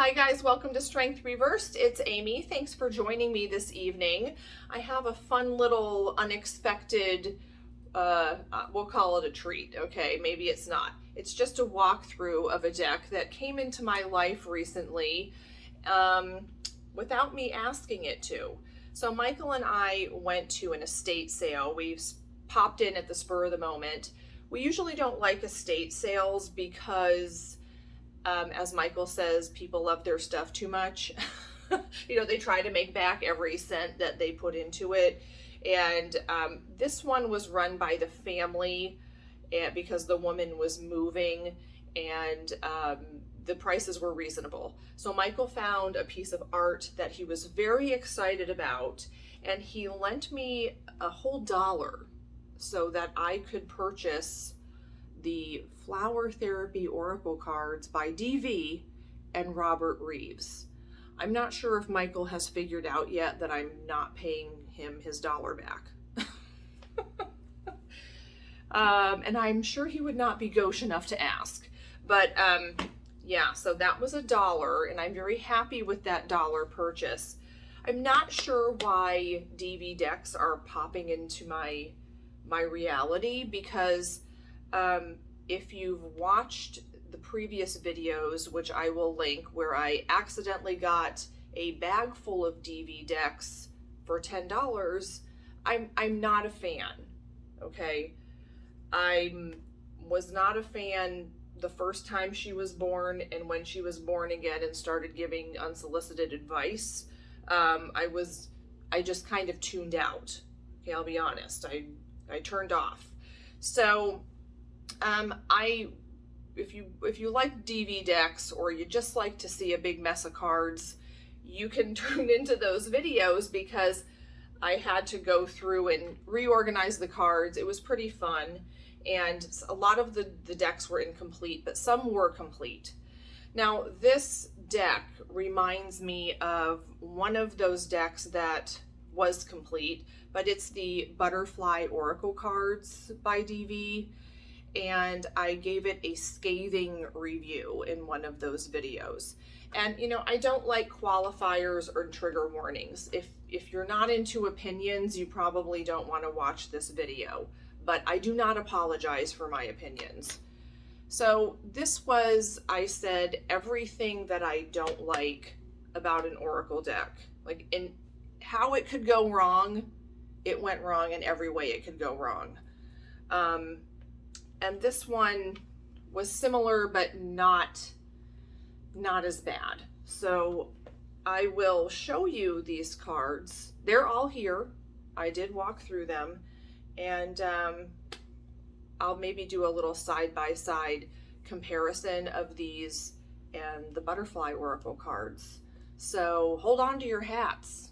Hi guys, welcome to Strength Reversed. It's Amy. Thanks for joining me this evening. I have a fun little unexpected, we'll call it a treat, okay? Maybe it's not. It's just a walkthrough of a deck that came into my life recently without me asking it to. So Michael and I went to an estate sale. We popped in at the spur of the moment. We usually don't like estate sales because as Michael says, people love their stuff too much. They try to make back every cent that they put into it. And this one was run by the family because the woman was moving and the prices were reasonable. So Michael found a piece of art that he was very excited about, and he lent me a whole $1 so that I could purchase the Flower Therapy Oracle cards by DV and Robert Reeves. I'm not sure if Michael has figured out yet that I'm not paying him his $1 back. And I'm sure he would not be gauche enough to ask. But yeah, so that was $1, and I'm very happy with that $1 purchase. I'm not sure why DV decks are popping into my reality because if you've watched the previous videos, which I will link, where I accidentally got a bag full of DV decks for $10, I'm not a fan, okay? I was not a fan the first time she was born, and when she was born again and started giving unsolicited advice, I just kind of tuned out. Okay, I'll be honest. I turned off. So if you like DV decks, or you just like to see a big mess of cards, you can tune into those videos because I had to go through and reorganize the cards. It was pretty fun, and a lot of the decks were incomplete, but some were complete. Now, this deck reminds me of one of those decks that was complete, but it's the Butterfly Oracle cards by DV, and I gave it a scathing review in one of those videos. And I don't like qualifiers or trigger warnings. If you're not into opinions, you probably don't want to watch this video, but I do not apologize for my opinions. So this was, I said, everything that I don't like about an Oracle deck. Like, in how it could go wrong, it went wrong in every way it could go wrong. And this one was similar, but not as bad. So I will show you these cards. They're all here. I did walk through them, and I'll maybe do a little side-by-side comparison of these and the Butterfly Oracle cards. So hold on to your hats.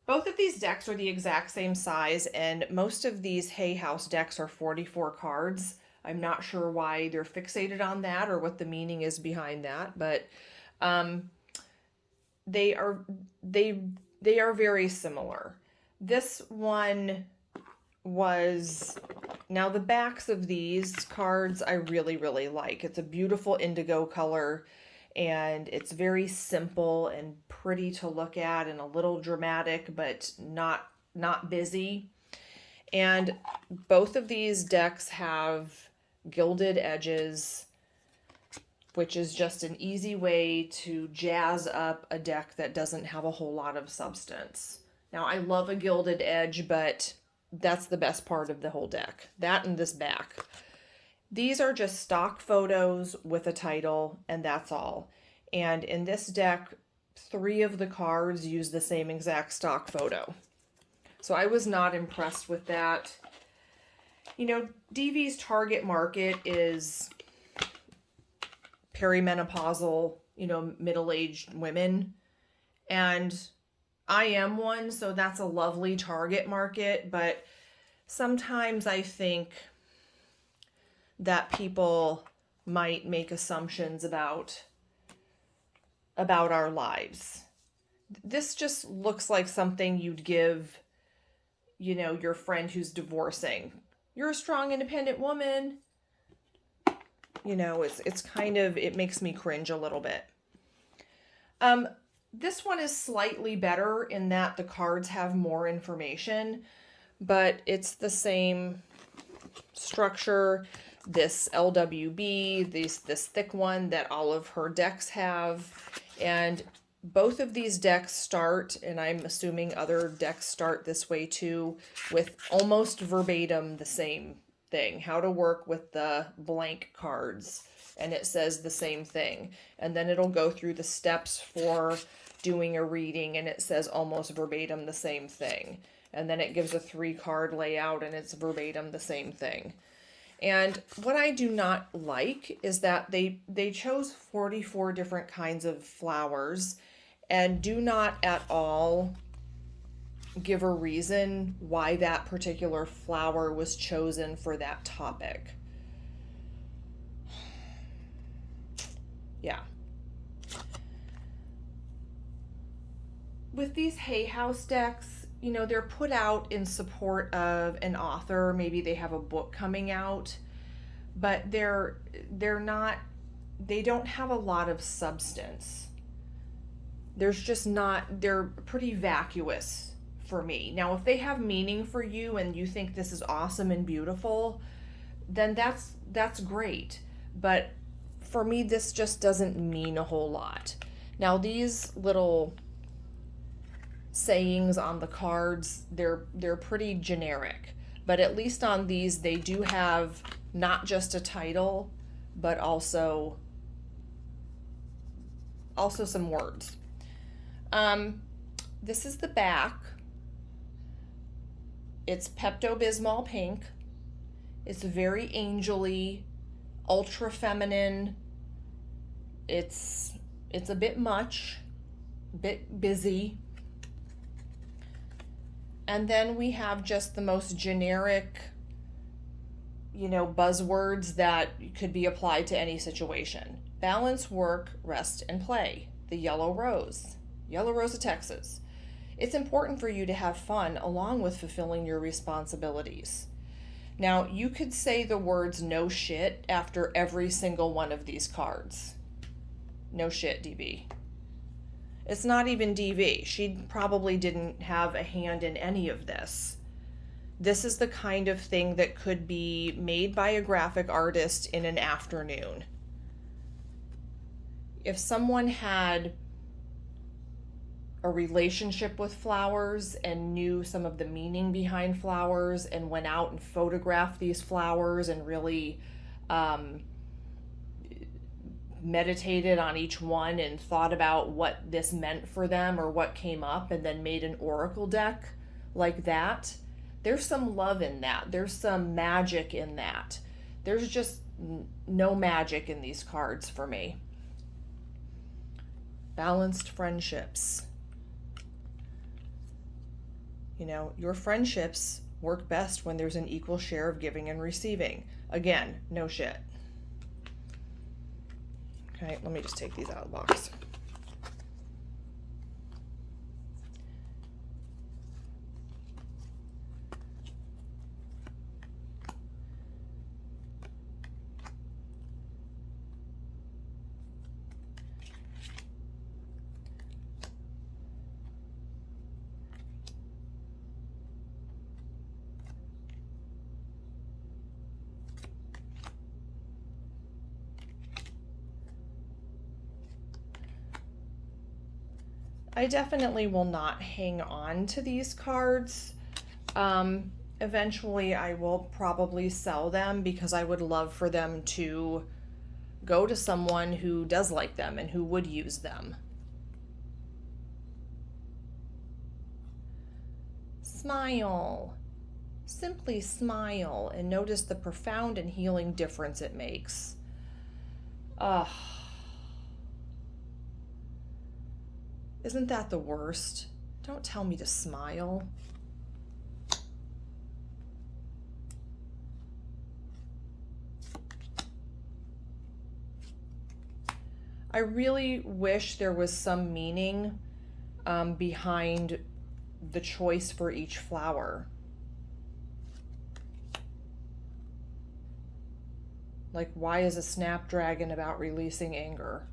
Both of these decks are the exact same size, and most of these Hay House decks are 44 cards. I'm not sure why they're fixated on that or what the meaning is behind that, but they are very similar. This one was, now the backs of these cards I really, really like. It's a beautiful indigo color, and it's very simple and pretty to look at and a little dramatic, but not busy. And both of these decks have gilded edges, which is just an easy way to jazz up a deck that doesn't have a whole lot of substance. Now, I love a gilded edge, but that's the best part of the whole deck. That and this back. These are just stock photos with a title, and that's all. And in this deck, 3 of the cards use the same exact stock photo. So I was not impressed with that. DV's target market is perimenopausal, middle-aged women. And I am one, so that's a lovely target market. But sometimes I think that people might make assumptions about our lives. This just looks like something you'd give, your friend who's divorcing. You're a strong, independent woman. It's kind of, it makes me cringe a little bit. This one is slightly better in that the cards have more information, but it's the same structure. This LWB, this thick one that all of her decks have, and both of these decks start, and I'm assuming other decks start this way too, with almost verbatim the same thing, how to work with the blank cards, and it says the same thing. And then it'll go through the steps for doing a reading, and it says almost verbatim the same thing. And then it gives a 3-card layout, and it's verbatim the same thing. And what I do not like is that they chose 44 different kinds of flowers and do not at all give a reason why that particular flower was chosen for that topic. Yeah. With these Hay House decks, you know, they're put out in support of an author. Maybe they have a book coming out, but they're not, they don't have a lot of substance. There's just not, they're pretty vacuous for me. Now, if they have meaning for you and you think this is awesome and beautiful, then that's great. But for me, this just doesn't mean a whole lot. Now, these little sayings on the cards, they're pretty generic, but at least on these they do have not just a title, but also some words. This is the back. It's Pepto-Bismol pink. It's very angel-y, ultra feminine. It's a bit much, a bit busy. And then we have just the most generic, you know, buzzwords that could be applied to any situation. Balance, work, rest, and play. The Yellow Rose of Texas. It's important for you to have fun along with fulfilling your responsibilities. Now, you could say the words no shit after every single one of these cards. No shit, DB. It's not even DV. She probably didn't have a hand in any of this. This is the kind of thing that could be made by a graphic artist in an afternoon. If someone had a relationship with flowers and knew some of the meaning behind flowers and went out and photographed these flowers and really meditated on each one and thought about what this meant for them or what came up and then made an oracle deck like that, there's some love in that. There's some magic in that. There's just no magic in these cards for me. Balanced friendships. You know, your friendships work best when there's an equal share of giving and receiving. Again, no shit. Okay, let me just take these out of the box. I definitely will not hang on to these cards. Eventually I will probably sell them because I would love for them to go to someone who does like them and who would use them. Smile. Simply smile and notice the profound and healing difference it makes. Isn't that the worst? Don't tell me to smile. I really wish there was some meaning behind the choice for each flower. Like, why is a snapdragon about releasing anger?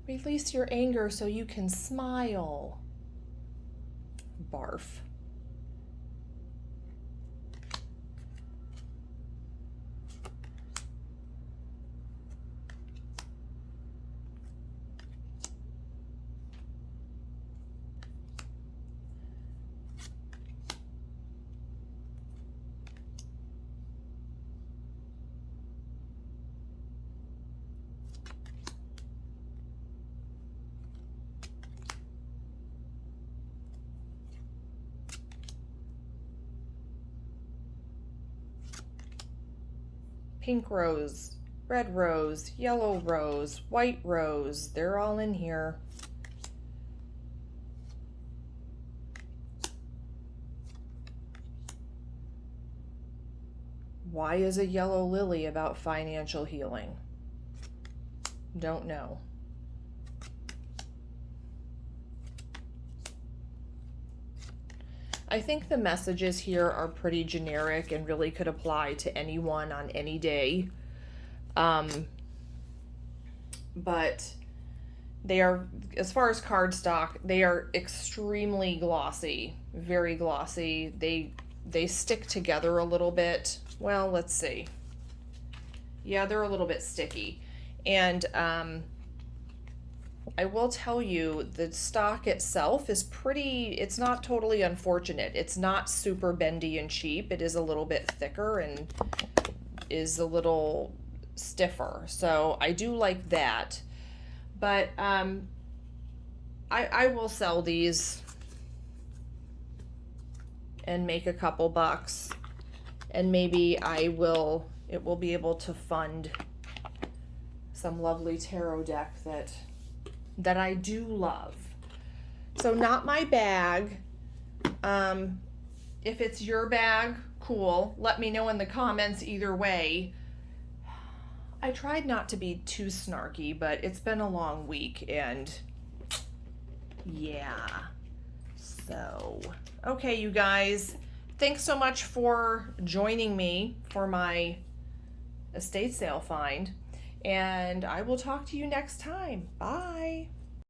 Release your anger so you can smile. Barf. Pink rose, red rose, yellow rose, white rose, they're all in here. Why is a yellow lily about financial healing? Don't know. I think the messages here are pretty generic and really could apply to anyone on any day. But they are, as far as cardstock, they are extremely glossy, very glossy. They stick together a little bit. Well, let's see. Yeah, they're a little bit sticky. And I will tell you, the stock itself is pretty, it's not totally unfortunate. It's not super bendy and cheap. It is a little bit thicker and is a little stiffer. So I do like that. But I will sell these and make a couple bucks. And maybe it will be able to fund some lovely tarot deck that I do love. So not my bag. If it's your bag, cool. Let me know in the comments either way. I tried not to be too snarky, but it's been a long week and yeah. So, okay, you guys. Thanks so much for joining me for my estate sale find. And I will talk to you next time. Bye.